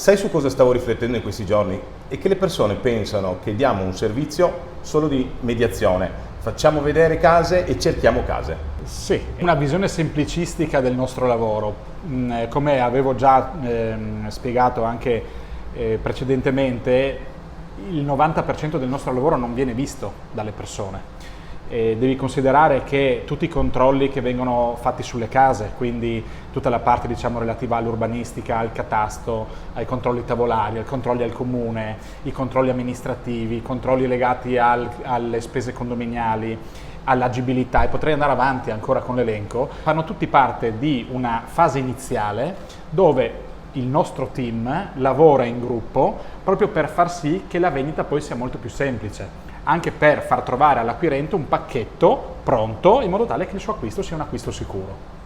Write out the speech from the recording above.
Sai su cosa stavo riflettendo in questi giorni? È che le persone pensano che diamo un servizio solo di mediazione, facciamo vedere case e cerchiamo case. Sì, una visione semplicistica del nostro lavoro. Come avevo già spiegato anche precedentemente, il 90% del nostro lavoro non viene visto dalle persone. Devi considerare che tutti i controlli che vengono fatti sulle case, quindi tutta la parte relativa all'urbanistica, al catasto, ai controlli tavolari, ai controlli al comune, i controlli amministrativi, i controlli legati alle spese condominiali, all'agibilità, e potrei andare avanti ancora con l'elenco, fanno tutti parte di una fase iniziale dove il nostro team lavora in gruppo proprio per far sì che la vendita poi sia molto più semplice, anche per far trovare all'acquirente un pacchetto pronto in modo tale che il suo acquisto sia un acquisto sicuro.